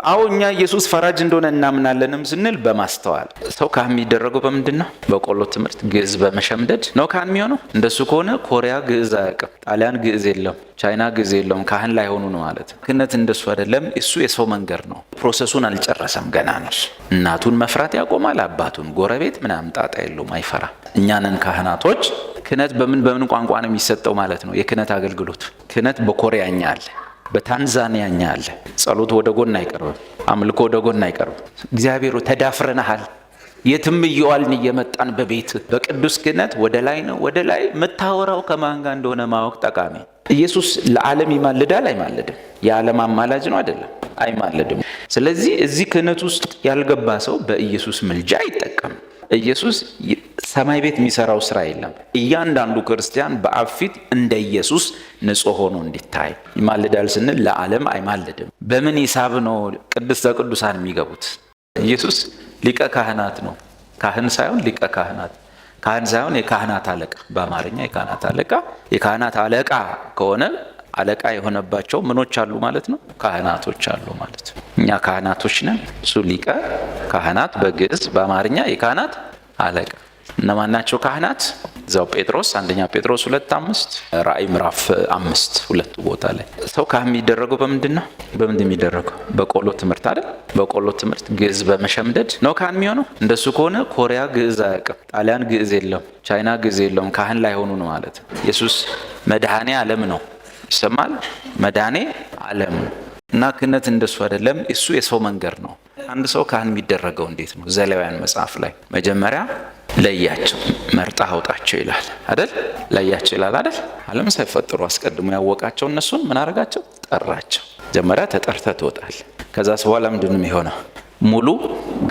አዎ እኛ ኢየሱስ ፈራጅ እንደሆነ እናምናለንም ስንል በማስተዋል ሰው ካህን የሚደረገው በምንድነው? በቆሎ ትምህርት ግዕዝ በመሸምደድ ነው ካህን የሚሆነው። እንደሱ ከሆነ ኮሪያ ግዕዝ አያውቅም፣ ጣሊያን ግዕዝ የለም፣ ቻይና ግዕዝ የለውም፣ ካህን ላይ ሆኑ ነው ማለት። ክህነት እንደሱ አይደለም። እሱ የሰው መንገድ ነው። ፕሮሰሱን አልጨረሰም፣ ገና ነው። እናቱን መፍራት ያቆማል፣ አባቱን፣ ጎረቤት ምናምን ጣጣ የለውም፣ አይፈራም። እኛንን ካህናቶች ክህነት በምን ቋንቋ ነው የሚሰጠው ማለት ነው? የክህነት አገልግሎት ክህነት በኮሪያኛ አለ፣ በታንዛኒያኛ አለ። ጸሎት ወደ ጎን አይቀርብም፣ አምልኮ ወደ ጎን አይቀርብም። እግዚአብሔር ተዳፍረናል፣ የትም እየዋልን እየመጣን በቤት በቅዱስ ክህነት ወደ ላይ ነው። ወደ ላይ የምታወራው ከማን ጋር እንደሆነ ማወቅ ጠቃሚ። ኢየሱስ ለዓለም ይማልዳል አይማልድም? የዓለም አማላጅ ነው አይደለም? አይማልድም። ስለዚህ እዚህ ክህነት ውስጥ ያልገባ ሰው በኢየሱስ ምልጃ አይጠቀምም። ኢየሱስ ሰማይ ቤት የሚሰራው ስራ የለም። እያንዳንዱ ክርስቲያን በአብ ፊት እንደ ኢየሱስ ንጹሕ ሆኖ እንዲታይ ይማልዳል ስንል ለዓለም አይማልድም። በምን ሂሳብ ነው ቅድስተ ቅዱሳን የሚገቡት? ኢየሱስ ሊቀ ካህናት ነው። ካህን ሳይሆን ሊቀ ካህናት፣ ካህን ሳይሆን የካህናት አለቃ። በአማርኛ የካህናት አለቃ። የካህናት አለቃ ከሆነ አለቃ የሆነባቸው ምኖች አሉ ማለት ነው? ካህናቶች አሉ ማለት ነው። እኛ ካህናቶች ነን፣ እሱ ሊቀ ካህናት። በግዕዝ በአማርኛ የካህናት አለቃ። እነማን ናቸው ካህናት? እዛው ጴጥሮስ አንደኛ ጴጥሮስ 2:5 ራእይ ምዕራፍ 5 ሁለቱ ቦታ ላይ ሰው ካህን የሚደረገው በምንድን ነው? በምንድን የሚደረገው? በቆሎ ትምህርት አይደል? በቆሎ ትምህርት ግዕዝ በመሸምደድ ነው ካህን የሚሆነው። እንደሱ ከሆነ ኮሪያ ግዕዝ አያውቅም፣ ጣሊያን ግዕዝ የለም፣ ቻይና ግዕዝ የለውም፣ ካህን ላይ ሆኑ ነው ማለት። ኢየሱስ መድኃኔ ዓለም ነው። ይሰማል? መድኃኔ ዓለም ነው። እና ክህነት እንደሱ አይደለም። እሱ የሰው መንገድ ነው። አንድ ሰው ካህን የሚደረገው እንዴት ነው? ዘሌዋውያን መጽሐፍ ላይ መጀመሪያ ለያቸው፣ መርጣ አውጣቸው ይላል አይደል? ለያቸው ይላል አይደል? ዓለም ሳይፈጠሩ አስቀድሞ ያወቃቸው እነሱን ምን አረጋቸው? ጠራቸው። መጀመሪያ ተጠርተህ ትወጣለህ። ከዛስ በኋላ ምንድን ነው የሚሆነው? ሙሉ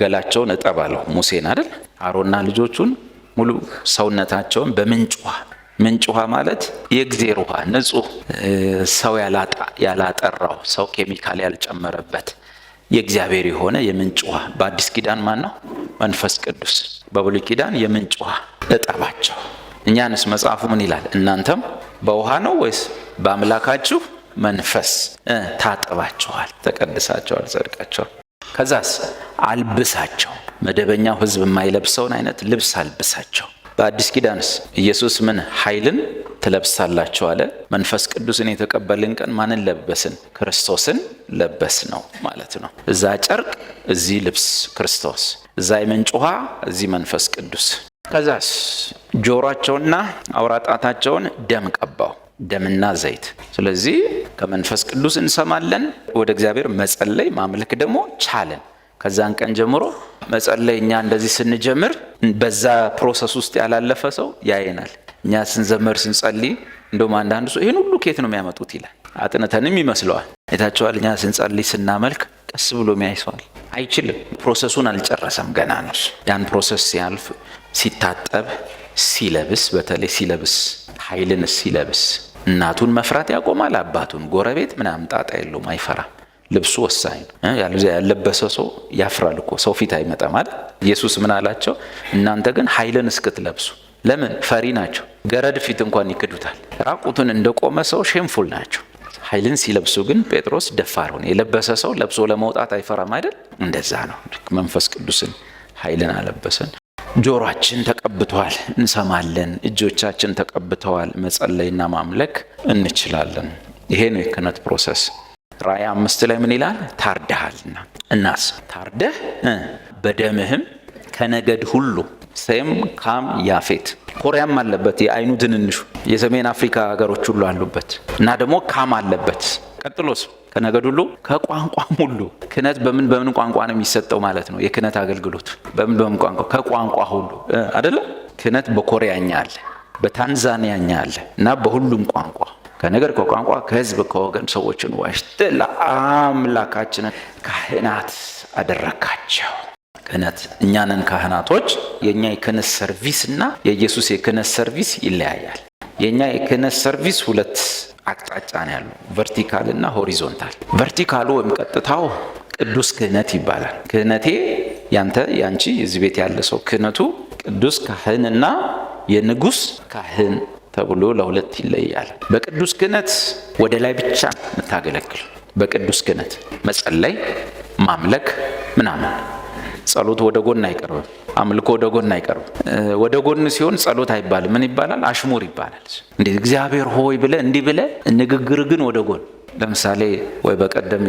ገላቸውን እጠብ አለው ሙሴን አይደል? አሮንና ልጆቹን ሙሉ ሰውነታቸውን በምንጭ ውሃ፣ ምንጭ ውሃ ማለት የእግዚአብሔር ውሃ፣ ንጹህ፣ ሰው ያላጠራው፣ ሰው ኬሚካል ያልጨመረበት የእግዚአብሔር የሆነ የምንጭ ውሃ። በአዲስ ኪዳን ማን ነው? መንፈስ ቅዱስ። በብሉይ ኪዳን የምንጭ ውሃ እጠባቸው። እኛንስ መጽሐፉ ምን ይላል? እናንተም በውሃ ነው ወይስ በአምላካችሁ መንፈስ ታጠባቸዋል፣ ተቀድሳቸዋል፣ ጸድቃቸዋል። ከዛስ አልብሳቸው። መደበኛው ሕዝብ የማይለብሰውን አይነት ልብስ አልብሳቸው። በአዲስ ኪዳንስ ኢየሱስ ምን ኃይልን ትለብሳላችሁ አለ። መንፈስ ቅዱስን የተቀበልን ቀን ማንን ለበስን? ክርስቶስን ለበስ ነው ማለት ነው። እዛ ጨርቅ፣ እዚህ ልብስ ክርስቶስ፣ እዛ የምንጭ ውሃ፣ እዚህ መንፈስ ቅዱስ። ከዛስ ጆሮአቸውና አውራጣታቸውን ደም ቀባው፣ ደምና ዘይት። ስለዚህ ከመንፈስ ቅዱስ እንሰማለን፣ ወደ እግዚአብሔር መጸለይ ማምለክ ደግሞ ቻለን። ከዛን ቀን ጀምሮ መጸለይ እኛ እንደዚህ ስንጀምር በዛ ፕሮሰስ ውስጥ ያላለፈ ሰው ያየናል። እኛ ስንዘመር ስንጸልይ እንደውም አንዳንዱ ሰው ይሄን ሁሉ ኬት ነው የሚያመጡት ይላል። አጥንተንም ይመስለዋል። አይታችኋል? እኛ ስንጸልይ ስናመልክ ቀስ ብሎ የሚያይሰዋል። አይችልም። ፕሮሰሱን አልጨረሰም፣ ገና ነው። ያን ፕሮሰስ ሲያልፍ ሲታጠብ፣ ሲለብስ፣ በተለይ ሲለብስ፣ ኃይልን ሲለብስ እናቱን መፍራት ያቆማል፣ አባቱን፣ ጎረቤት ምናምን ጣጣ የለውም፣ አይፈራም። ልብሱ ወሳኝ ነው። ያለበሰ ሰው ያፍራል እኮ፣ ሰው ፊት አይመጣም አይደል? ኢየሱስ ምን አላቸው? እናንተ ግን ኃይልን እስክትለብሱ። ለምን? ፈሪ ናቸው። ገረድ ፊት እንኳን ይክዱታል። ራቁቱን እንደቆመ ሰው ሼምፉል ናቸው። ኃይልን ሲለብሱ ግን ጴጥሮስ ደፋር ሆነ። የለበሰ ሰው ለብሶ ለመውጣት አይፈራም አይደል? እንደዛ ነው። መንፈስ ቅዱስን ኃይልን አለበሰን። ጆሮአችን ተቀብቷል፣ እንሰማለን። እጆቻችን ተቀብተዋል፣ መጸለይና ማምለክ እንችላለን። ይሄ ነው የክህነት ፕሮሰስ። ራእይ 5 ላይ ምን ይላል? ታርደሃልና። እናስ ታርደህ በደምህም ከነገድ ሁሉ ሴም፣ ካም፣ ያፌት፣ ኮሪያም አለበት፣ የአይኑ ትንንሹ የሰሜን አፍሪካ ሀገሮች ሁሉ አሉበት፣ እና ደግሞ ካም አለበት። ቀጥሎስ ከነገድ ሁሉ ከቋንቋም ሁሉ። ክህነት በምን ቋንቋ ነው የሚሰጠው ማለት ነው? የክህነት አገልግሎት በምን ቋንቋ? ከቋንቋ ሁሉ አይደለ? ክህነት በኮሪያኛ አለ፣ በታንዛኒያኛ አለ፣ እና በሁሉም ቋንቋ ከነገር፣ ከቋንቋ፣ ከህዝብ፣ ከወገን ሰዎችን ዋሽተህ ለአምላካችንን ካህናት አደረካቸው። ክህነት እኛንን ካህናቶች። የኛ የክህነት ሰርቪስ እና የኢየሱስ የክህነት ሰርቪስ ይለያያል። የኛ የክህነት ሰርቪስ ሁለት አቅጣጫ ነው ያለው፣ ቨርቲካል እና ሆሪዞንታል። ቨርቲካሉ ወይም ቀጥታው ቅዱስ ክህነት ይባላል። ክህነቴ ያንተ ያንቺ እዚህ ቤት ያለ ሰው ክህነቱ ቅዱስ ካህንና የንጉስ ካህን ተብሎ ለሁለት ይለያል። በቅዱስ ክህነት ወደ ላይ ብቻ የምታገለግል፣ በቅዱስ ክህነት መጸለይ፣ ማምለክ ምናምን። ጸሎት ወደ ጎን አይቀርብም። አምልኮ ወደ ጎን አይቀርብም። ወደ ጎን ሲሆን ጸሎት አይባልም። ምን ይባላል? አሽሙር ይባላል። እንዴ እግዚአብሔር ሆይ ብለህ እንዲህ ብለህ ንግግር ግን ወደ ጎን። ለምሳሌ ወይ በቀደም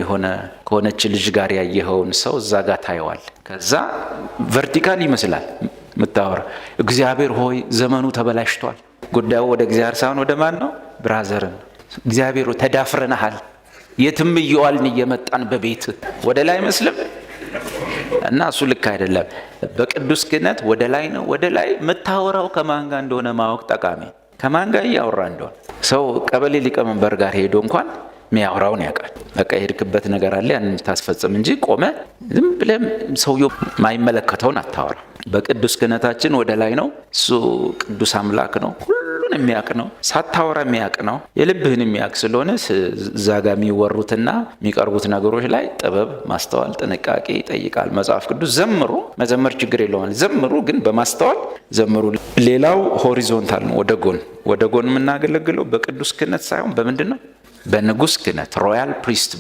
ከሆነች ልጅ ጋር ያየኸውን ሰው እዛ ጋር ታየዋል። ከዛ ቨርቲካል ይመስላል ምታወራ። እግዚአብሔር ሆይ ዘመኑ ተበላሽቷል። ጉዳዩ ወደ እግዚአብሔር ሳይሆን ወደ ማን ነው? ብራዘርን። እግዚአብሔር ተዳፍረናሃል፣ የትም እየዋልን እየመጣን በቤት ወደ ላይ አይመስልም። እና እሱ ልክ አይደለም። በቅዱስ ክህነት ወደ ላይ ነው። ወደ ላይ የምታወራው ከማን ጋር እንደሆነ ማወቅ ጠቃሚ። ከማን ጋር እያወራ እንደሆነ ሰው ቀበሌ ሊቀመንበር ጋር ሄዶ እንኳን የሚያወራውን ያውቃል። በቃ የሄድክበት ነገር አለ፣ ያንን ታስፈጽም እንጂ ቆመ ዝም ብለም ሰውየው ማይመለከተውን አታወራ። በቅዱስ ክህነታችን ወደ ላይ ነው። እሱ ቅዱስ አምላክ ነው። ሁሉን የሚያውቅ ነው። ሳታወራ የሚያውቅ ነው። የልብህን የሚያውቅ ስለሆነ እዛ ጋር የሚወሩትና የሚቀርቡት ነገሮች ላይ ጥበብ፣ ማስተዋል፣ ጥንቃቄ ይጠይቃል። መጽሐፍ ቅዱስ ዘምሩ፣ መዘመር ችግር የለውም፣ ዘምሩ ግን በማስተዋል ዘምሩ። ሌላው ሆሪዞንታል ነው። ወደ ጎን የምናገለግለው በቅዱስ ክህነት ሳይሆን በምንድን ነው? በንጉስ ክህነት ሮያል ፕሪስት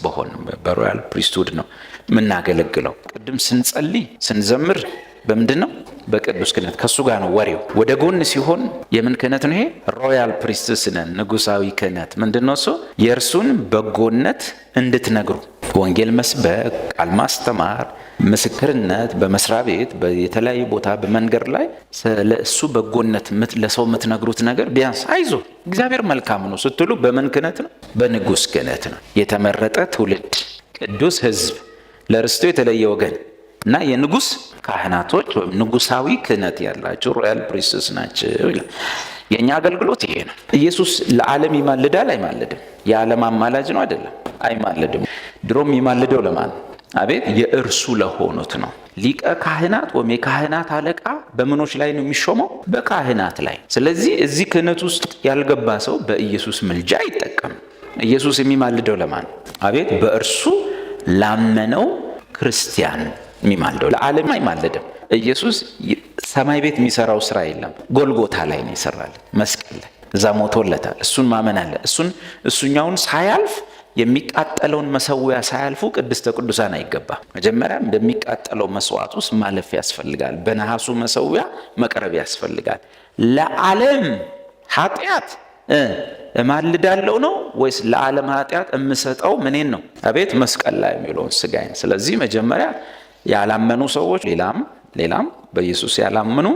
በሮያል ፕሪስትሁድ ነው የምናገለግለው። ቅድም ስንጸልይ ስንዘምር በምንድን ነው? በቅዱስ ክህነት። ከሱ ጋር ነው ወሬው። ወደ ጎን ሲሆን የምን ክህነት ነው ይሄ? ሮያል ፕሪስትስ ነን፣ ንጉሳዊ ክህነት። ምንድን ነው እሱ? የእርሱን በጎነት እንድትነግሩ፣ ወንጌል መስበክ፣ ቃል ማስተማር፣ ምስክርነት፣ በመስሪያ ቤት፣ የተለያዩ ቦታ፣ በመንገድ ላይ ለእሱ በጎነት ለሰው የምትነግሩት ነገር ቢያንስ አይዞ እግዚአብሔር መልካም ነው ስትሉ በምን ክህነት ነው? በንጉስ ክህነት ነው። የተመረጠ ትውልድ፣ ቅዱስ ሕዝብ፣ ለርስቱ የተለየ ወገን እና የንጉስ ካህናቶች ወይም ንጉሳዊ ክህነት ያላቸው ሮያል ፕሪስትስ ናቸው ይላል። የእኛ አገልግሎት ይሄ ነው። ኢየሱስ ለዓለም ይማልዳል አይማልድም? የዓለም አማላጅ ነው አይደለም? አይማልድም። ድሮም ይማልደው ለማን? አቤት የእርሱ ለሆኑት ነው። ሊቀ ካህናት ወይም የካህናት አለቃ በምኖች ላይ ነው የሚሾመው? በካህናት ላይ። ስለዚህ እዚህ ክህነት ውስጥ ያልገባ ሰው በኢየሱስ ምልጃ አይጠቀምም። ኢየሱስ የሚማልደው ለማን? አቤት በእርሱ ላመነው ክርስቲያን የሚማልደው። ለዓለም አይማልድም። ኢየሱስ ሰማይ ቤት የሚሰራው ስራ የለም። ጎልጎታ ላይ ነው ይሰራል። መስቀል ላይ እዛ ሞቶለታል። እሱን ማመን አለ። እሱኛውን ሳያልፍ የሚቃጠለውን መሰዊያ ሳያልፉ ቅድስተ ቅዱሳን አይገባ። መጀመሪያ እንደሚቃጠለው መስዋዕት ውስጥ ማለፍ ያስፈልጋል። በነሐሱ መሰዊያ መቅረብ ያስፈልጋል። ለዓለም ኃጢአት እማልዳለሁ ነው ወይስ ለዓለም ኃጢአት እምሰጠው ምኔን ነው? አቤት መስቀል ላይ የሚለውን ስጋዬን። ስለዚህ መጀመሪያ ያላመኑ ሰዎች ሌላም በኢየሱስ ያላመኑ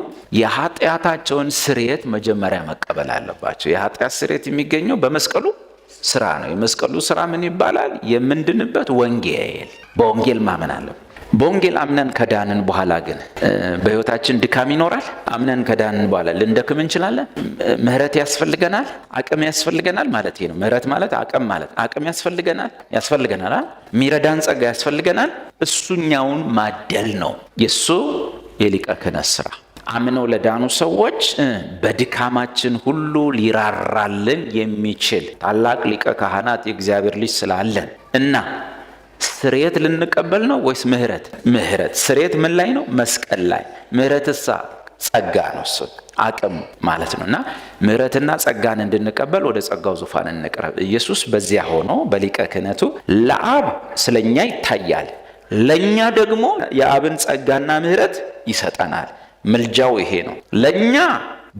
የኃጢአታቸውን ስርየት መጀመሪያ መቀበል አለባቸው። የኃጢአት ስርየት የሚገኘው በመስቀሉ ስራ ነው። የመስቀሉ ስራ ምን ይባላል? የምንድንበት ወንጌል። በወንጌል ማመን አለ። በወንጌል አምነን ከዳንን በኋላ ግን በሕይወታችን ድካም ይኖራል። አምነን ከዳንን በኋላ ልንደክም እንችላለን። ምህረት ያስፈልገናል፣ አቅም ያስፈልገናል ማለት ነው። ምህረት ማለት አቅም ማለት አቅም ያስፈልገናል የሚረዳን ጸጋ ያስፈልገናል። እሱኛውን ማደል ነው የሱ የሊቀ ክህነት ስራ። አምነው ለዳኑ ሰዎች በድካማችን ሁሉ ሊራራልን የሚችል ታላቅ ሊቀ ካህናት የእግዚአብሔር ልጅ ስላለን እና ስርየት ልንቀበል ነው ወይስ ምህረት? ስርየት ምን ላይ ነው? መስቀል ላይ። ምህረትሳ ጸጋ ነው፣ እሱ አቅም ማለት ነው። እና ምህረትና ጸጋን እንድንቀበል ወደ ጸጋው ዙፋን እንቅረብ። ኢየሱስ በዚያ ሆኖ በሊቀ ክህነቱ ለአብ ስለኛ ይታያል፣ ለኛ ደግሞ የአብን ጸጋና ምህረት ይሰጠናል። ምልጃው ይሄ ነው። ለኛ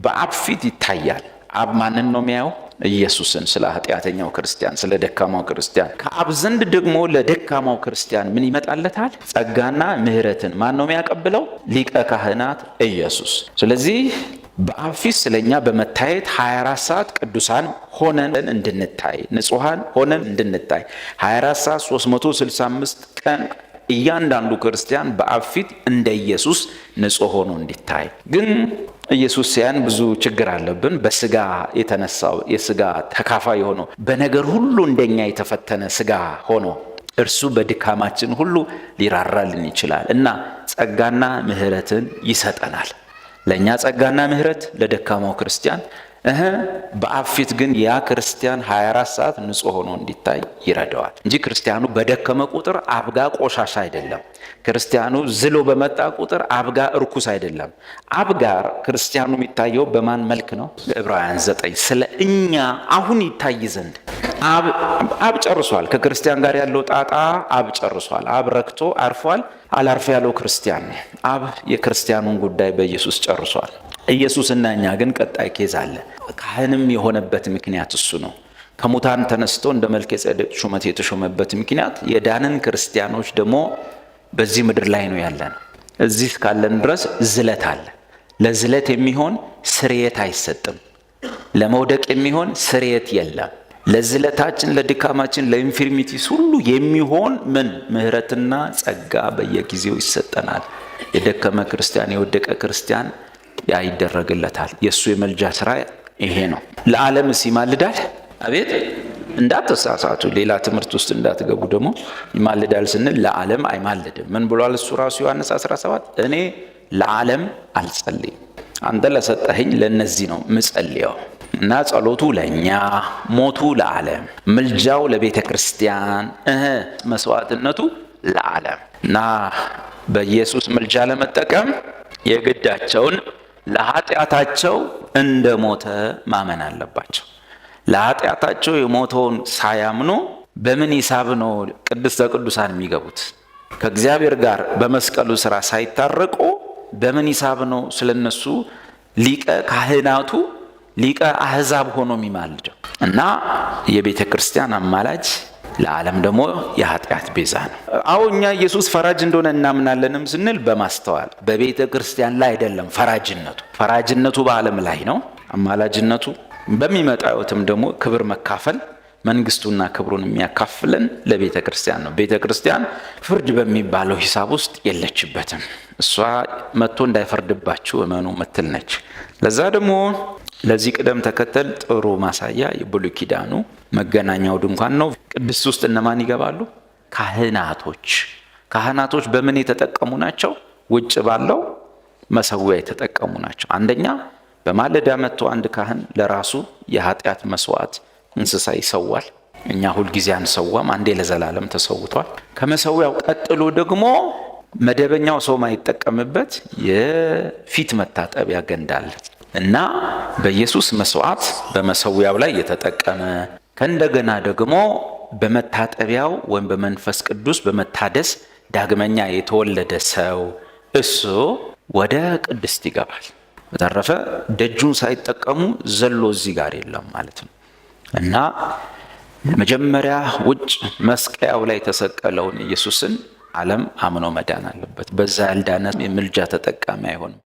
በአብ ፊት ይታያል። አብ ማንን ነው የሚያየው? ኢየሱስን። ስለ ኃጢአተኛው ክርስቲያን፣ ስለ ደካማው ክርስቲያን። ከአብ ዘንድ ደግሞ ለደካማው ክርስቲያን ምን ይመጣለታል? ጸጋና ምህረትን ማን ነው የሚያቀብለው? ሊቀ ካህናት ኢየሱስ። ስለዚህ በአብ ፊት ስለኛ በመታየት 24 ሰዓት ቅዱሳን ሆነን እንድንታይ፣ ንጹሐን ሆነን እንድንታይ 24 ሰዓት 365 ቀን እያንዳንዱ ክርስቲያን በአብ ፊት እንደ ኢየሱስ ንጹሕ ሆኖ እንዲታይ። ግን ኢየሱስ ሲያን ብዙ ችግር አለብን። በስጋ የተነሳው የስጋ ተካፋይ ሆኖ በነገር ሁሉ እንደኛ የተፈተነ ስጋ ሆኖ እርሱ በድካማችን ሁሉ ሊራራልን ይችላል እና ጸጋና ምህረትን ይሰጠናል። ለእኛ ጸጋና ምህረት፣ ለደካማው ክርስቲያን በአብ ፊት ግን ያ ክርስቲያን 24 ሰዓት ንጹሕ ሆኖ እንዲታይ ይረዳዋል እንጂ ክርስቲያኑ በደከመ ቁጥር አብጋ ቆሻሻ አይደለም። ክርስቲያኑ ዝሎ በመጣ ቁጥር አብጋ እርኩስ አይደለም። አብጋር ክርስቲያኑ የሚታየው በማን መልክ ነው? ዕብራውያን 9 ስለ እኛ አሁን ይታይ ዘንድ አብ ጨርሷል። ከክርስቲያን ጋር ያለው ጣጣ አብ ጨርሷል። አብ ረክቶ አርፏል። አላርፍ ያለው ክርስቲያን ነው። አብ የክርስቲያኑን ጉዳይ በኢየሱስ ጨርሷል። ኢየሱስና እኛ ግን ቀጣይ ኬዝ አለ። ካህንም የሆነበት ምክንያት እሱ ነው። ከሙታን ተነስቶ እንደ መልከጼዴቅ ሹመት የተሾመበት ምክንያት የዳንን ክርስቲያኖች ደግሞ በዚህ ምድር ላይ ነው ያለነው። እዚህ ካለን ድረስ ዝለት አለ። ለዝለት የሚሆን ስርየት አይሰጥም። ለመውደቅ የሚሆን ስርየት የለም። ለዝለታችን፣ ለድካማችን፣ ለኢንፊርሚቲስ ሁሉ የሚሆን ምህረትና ጸጋ በየጊዜው ይሰጠናል። የደከመ ክርስቲያን፣ የወደቀ ክርስቲያን ያ ይደረግለታል። የእሱ የመልጃ ስራ ይሄ ነው። ለዓለምስ ይማልዳል። አቤት እንዳትሳሳቱ፣ ሌላ ትምህርት ውስጥ እንዳትገቡ። ደግሞ ይማልዳል ስንል ለዓለም አይማልድም። ምን ብሏል እሱ ራሱ? ዮሐንስ 17 እኔ ለዓለም አልጸልይም፣ አንተ ለሰጠኸኝ ለነዚህ ነው ምጸልየው። እና ጸሎቱ ለኛ፣ ሞቱ ለዓለም፣ ምልጃው ለቤተ ክርስቲያን፣ መስዋዕትነቱ ለዓለም። እና በኢየሱስ ምልጃ ለመጠቀም የግዳቸውን ለኃጢአታቸው እንደሞተ ማመን አለባቸው። ለኃጢአታቸው የሞተውን ሳያምኑ በምን ሂሳብ ነው ቅድስተ ቅዱሳን የሚገቡት? ከእግዚአብሔር ጋር በመስቀሉ ሥራ ሳይታረቁ በምን ሂሳብ ነው ስለነሱ ሊቀ ካህናቱ ሊቀ አሕዛብ ሆኖ የሚማልደው? እና የቤተ ክርስቲያን አማላጅ ለዓለም ደግሞ የኃጢአት ቤዛ ነው። አዎ እኛ ኢየሱስ ፈራጅ እንደሆነ እናምናለንም ስንል በማስተዋል በቤተ ክርስቲያን ላይ አይደለም። ፈራጅነቱ በዓለም ላይ ነው። አማላጅነቱ በሚመጣው ሕይወትም ደግሞ ክብር መካፈል፣ መንግስቱና ክብሩን የሚያካፍለን ለቤተ ክርስቲያን ነው። ቤተ ክርስቲያን ፍርድ በሚባለው ሂሳብ ውስጥ የለችበትም። እሷ መጥቶ እንዳይፈርድባችሁ እመኑ ምትል ነች። ለዛ ደግሞ ለዚህ ቅደም ተከተል ጥሩ ማሳያ የብሉይ ኪዳኑ መገናኛው ድንኳን ነው። ቅድስት ውስጥ እነማን ይገባሉ? ካህናቶች በምን የተጠቀሙ ናቸው? ውጭ ባለው መሰዊያ የተጠቀሙ ናቸው። አንደኛ በማለዳ መጥቶ አንድ ካህን ለራሱ የኃጢአት መስዋዕት እንስሳ ይሰዋል። እኛ ሁልጊዜ አንሰዋም፣ አንዴ ለዘላለም ተሰውቷል። ከመሰዊያው ቀጥሎ ደግሞ መደበኛው ሰው ማይጠቀምበት የፊት መታጠቢያ ገንዳ አለ እና በኢየሱስ መስዋዕት በመሰዊያው ላይ የተጠቀመ ከእንደገና ደግሞ በመታጠቢያው ወይም በመንፈስ ቅዱስ በመታደስ ዳግመኛ የተወለደ ሰው እሱ ወደ ቅድስት ይገባል። በተረፈ ደጁን ሳይጠቀሙ ዘሎ እዚህ ጋር የለም ማለት ነው። እና መጀመሪያ ውጭ መስቀያው ላይ የተሰቀለውን ኢየሱስን ዓለም አምኖ መዳን አለበት። በዛ ያልዳነ የምልጃ ተጠቃሚ አይሆንም።